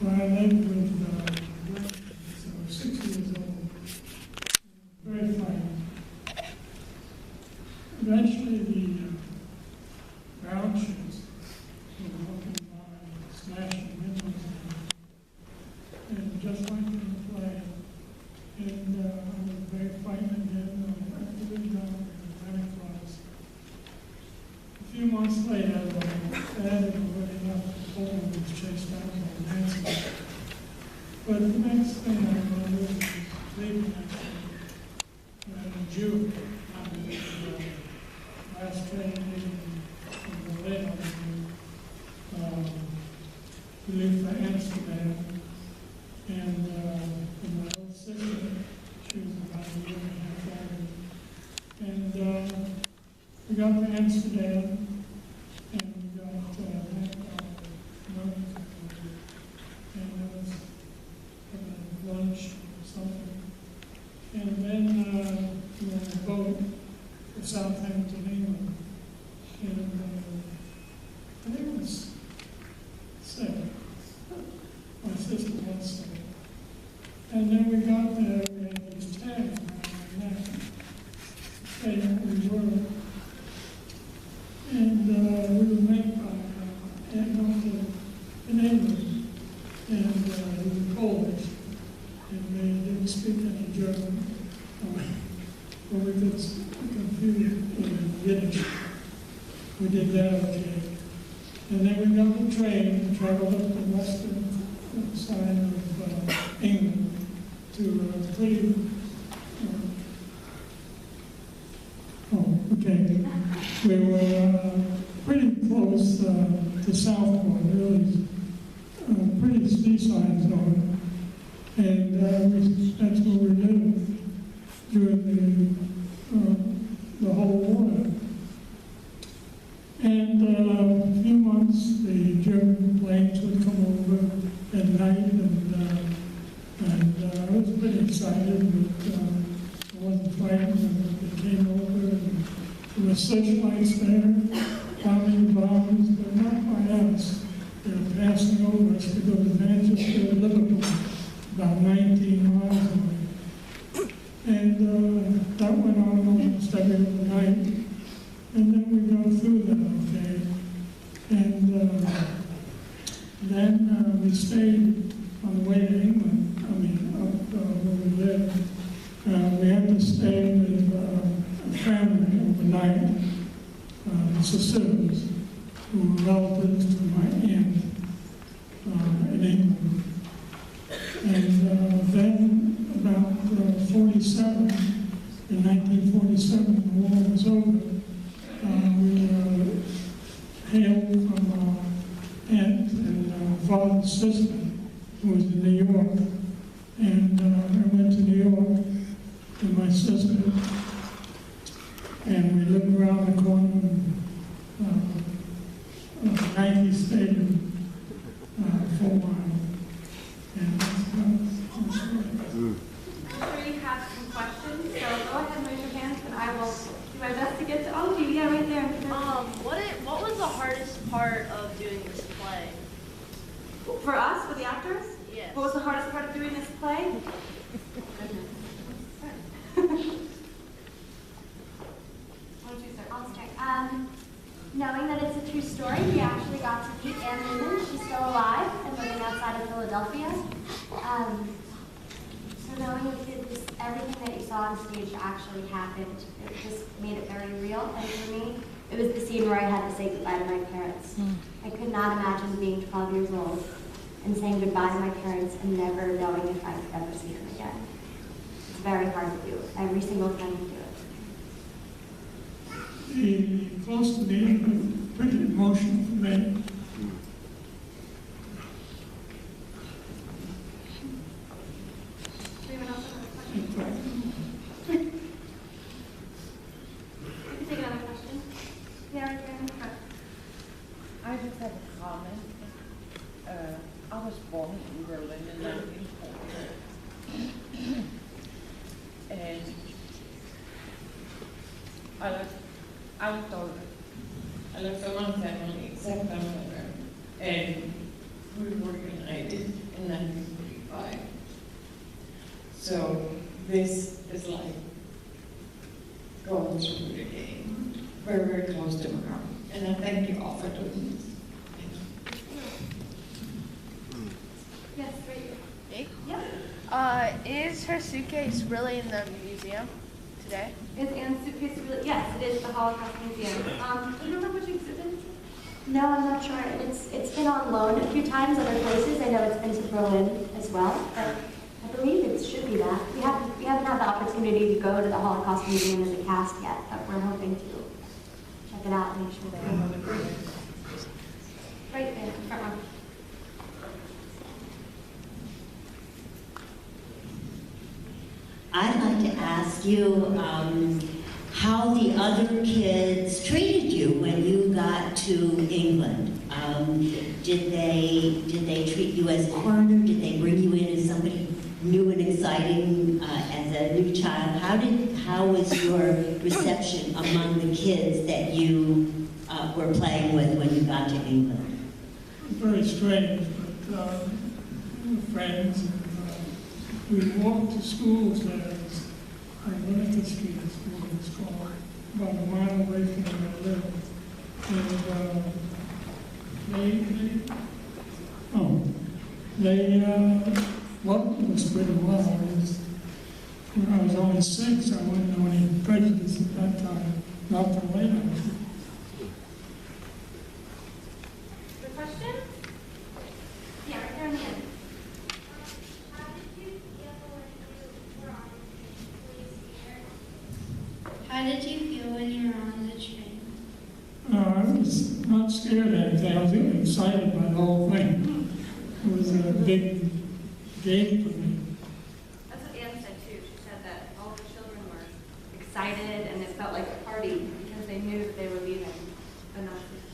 Well, I lived with so 6 years old, very funny. Eventually, the Grouches were walking by, smashing windows in, and just like in the play. And I was very frightened then. I really got very close. A few months later, my dad had already left the home and was chased out by Nancy. But the next thing I remember was leaving in June. Last train in Berlin, we leave for Amsterdam, and my old sister, she was about a year and a half older, and we got to Amsterdam, and we got back on and there was lunch or something, and then we were on a boat to Southampton, England, and I think it was sick. My sister was sick. And then we got there, we had these tags around our neck, saying what we were. And we were met by an uncle in England, and he was Polish, and they didn't speak any German. But we could confuse in Yiddish. We did that okay. And then we got on the train and traveled up the western side of England to pretty, we were pretty close to Southport, really pretty seaside zone. And that's where we lived during the whole war. And a few months, the German planes would come over at night, and I was pretty excited, but I wasn't frightened when they came over. And there were searchlights there, how many bombs, but not by us. They were passing over us to go to Manchester, Liverpool, about 19 miles away. And that went on almost every other night. And then we go through that, okay? And then we stayed on the way to England, up where we lived. We had to stay with a family overnight, the Sicilians, who were relatives to my aunt in England. And then about 47, in 1947, the war was over. We were hailed from our aunt and father's sister, who was in New York. And I went to New York with my sister, and we lived around the corner of Yankee Stadium for a while. And that's right. I'm sure you have some questions, so go ahead and raise your hands, and I will do my best to get to all of you. Yeah, right there. What was the hardest part of doing this play? For us, for the actors? Yes. What was the hardest part of doing this play? Why don't you start? I'll start. Knowing that it's a true story, we actually got to meet Anne Newman. She's still alive and living outside of Philadelphia. So knowing everything that you saw on stage actually happened, it just made it very real. And for me, it was the scene where I had to say goodbye to my parents. I could not imagine being 12 years old and saying goodbye to my parents and never knowing if I could ever see them again. It's very hard to do every single time you do it. The close to the end was pretty emotional for me. Anyone else have a question? In fact, We can take another question. Yeah, right there in the front. I just have a comment. I was born in Berlin in 1940. And I left a long family except my mother. And we were united in 1945. So this is like going through it again. Very, very close to my heart. And I thank you all for doing this. Yes, right here. Yep. Is her suitcase really in the museum today? Is Anne's suitcase really? Yes, it is the Holocaust Museum. Do you remember which exhibit? No, I'm not sure. It's been on loan a few times other places. I know it's been to Berlin as well, but I believe it should be that. We haven't had the opportunity to go to the Holocaust Museum as a cast yet, but we're hoping to check it out and make sure that Right there, front row. I'd like to ask you how the other kids treated you when you got to England. Did they treat you as a foreigner? Did they bring you in as somebody new and exciting as a new child? How was your reception among the kids that you were playing with when you got to England? Very strange, but we were friends. And, we walked to schools there. Winnicott Street is what it's called, about a mile away from where I live. And welcomed us pretty well. When I was only 6, I wouldn't know any prejudice at that time, not till later. The question? Yeah, right there in the end. How did you feel when you were on the train? I was not scared of anything. I was excited by the whole thing. It was a big game for me. That's what Anne said too. She said that all the children were excited and it felt like a party because they knew that they were leaving the Nazis.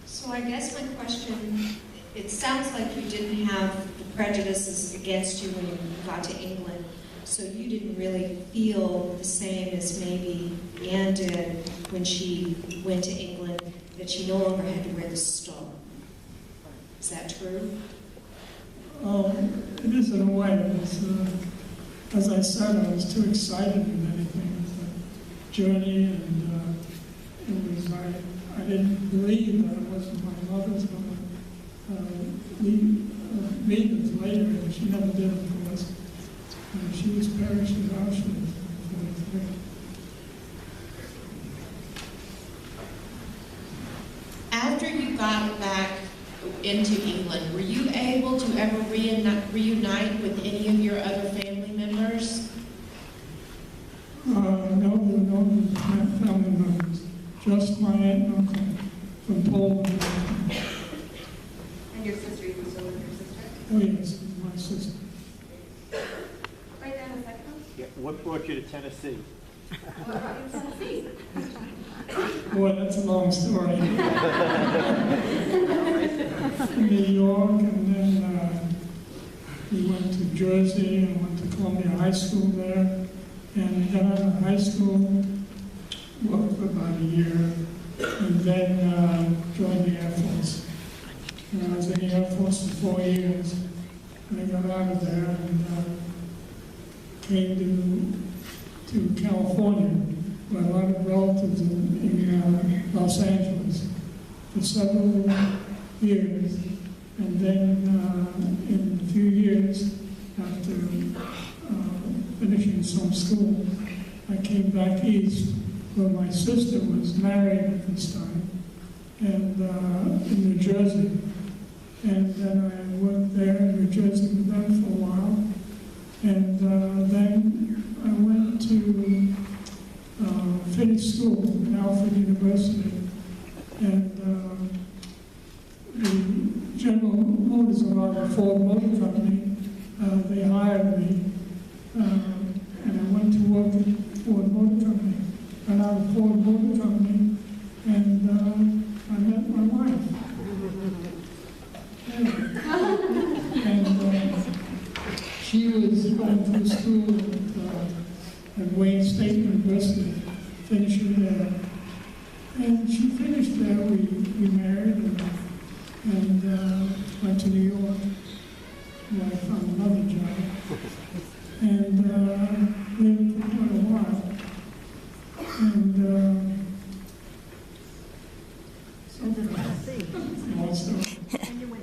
So I guess my question, it sounds like you didn't have the prejudices against you when you got to England, so you didn't really feel the same as maybe Anne did when she went to England, that she no longer had to wear the star. Is that true? It is in a way. As I said, I was too excited with anything. It was a journey, and it was I didn't believe that it wasn't my mother's going to leave us later, and she never did it for us. And she was perished in Auschwitz before. After you got back into England, were you able to ever reunite with any of your other family members? No family members, just my aunt and uncle from Poland. And your sister, you still with your sister? Oh yes, my sister. Right there in the second one? Yeah, what brought you to Tennessee? What about you in Tennessee? Boy, that's a long story. New York, and then we went to Jersey and went to Columbia High School there. And got out of high school, worked for about a year, and then joined the Air Force. And I was in the Air Force for 4 years. And I got out of there and came to California, where a lot of relatives in Los Angeles for several years. And then in a few years, after finishing some school, I came back east, where my sister was married at this time, and in New Jersey. And then I worked there in New Jersey with them for a while. And then I went to finish school at Alfred University. And the General Motors, the Ford Motor Company, they hired me. And I went to work at Ford Motor Company. Got out of Ford Motor Company, and I met my wife. And she was going through school at Wayne State University, finishing there. And she she finished there, we married and went to New York. Where I found another job. And lived for quite a while. And also, anyway,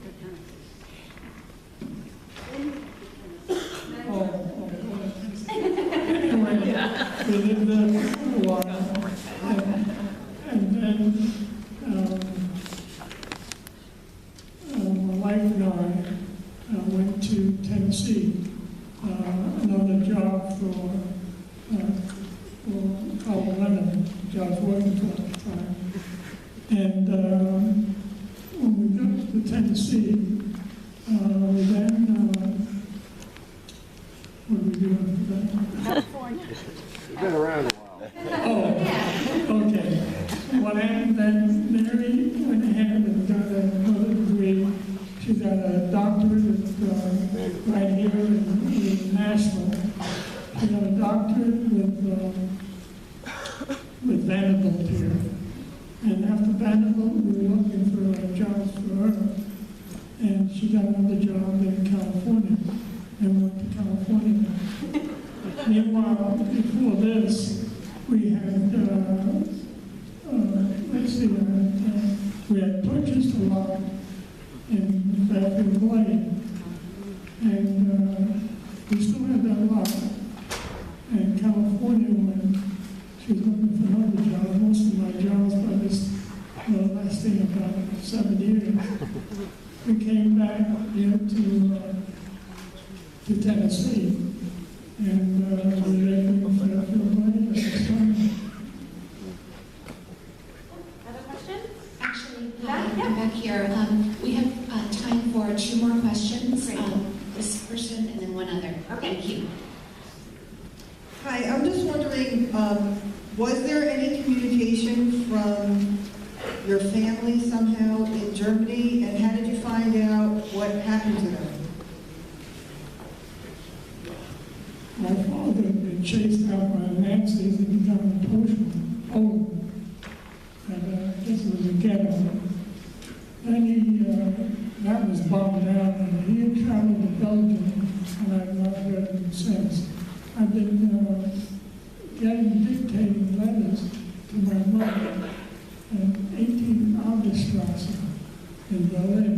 we lived there for a while. And then my wife and I went to Tennessee, another job for Carl Lennon, which I was working for at the time. And when we got to Tennessee, we then, what did we do after that? California. You've been around a while. Oh, okay. What happened then, Mary went ahead and got another degree. She got a doctorate right here in Nashville. She got a doctorate with Vanderbilt here. And after Vanderbilt, we were looking for jobs for her. And she got another job in California and went to California. Meanwhile, before this, we had, we had purchased a lot in Fairfield Lane, and we still had that lot. And California, when she was looking for another job, most of my jobs by this lasting about 7 years, we came back here to Tennessee, and we lived in Fairfield Lane at this time. Other questions? Actually, Yeah. I'm back here. We have time for 2 more questions. Great. This person and then one other. Okay. Thank you. Hi, I'm just wondering, was there any communication from your family somehow in Germany, and how did you find out what happened to them? My father had been chased out by Nazis and become a Poland. And I guess it was a ghetto. Then that was bombed out, and he had traveled to Belgium, and I've not heard him since. I've been dictating letters to my mother at 18 Auguststrasse in Berlin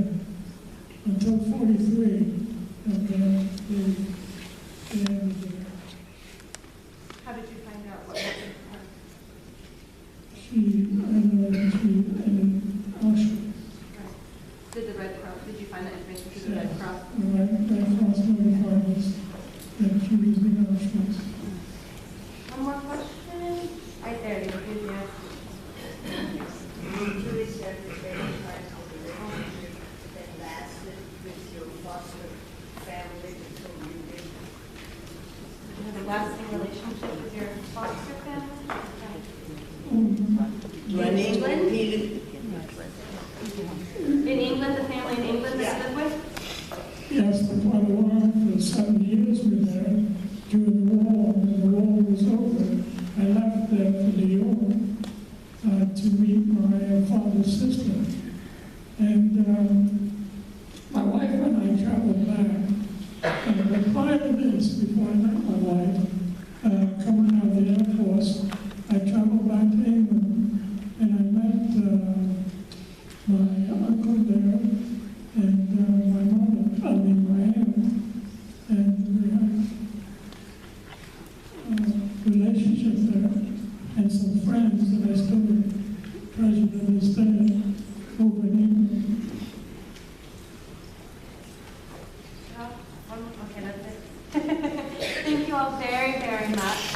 until 43, and then they ended there. How did you find out what happened to her? She ended Auschwitz. Did the Red Cross, did you find that information through the Red Cross? The Red Cross notified us that she was in Auschwitz. One more question? Right there, you did, yeah. Julie said that they were trying to relationship that lasted with your foster family until you did. You have a lasting relationship with your foster family? In England? In England, the family in England that you live with? Yes, for quite a while, for 7 years we were there during the war. When the war was over, I left there for New York to meet my father's sister. And my wife and I traveled back. But prior to this, before I met my wife, coming out of the Air Force, I traveled back to England, and I met my uncle there, and my mother, my aunt, and we had a relationship there, and some friends that I still treasure to this day over in England. Okay, that's it. Thank you all very, very much.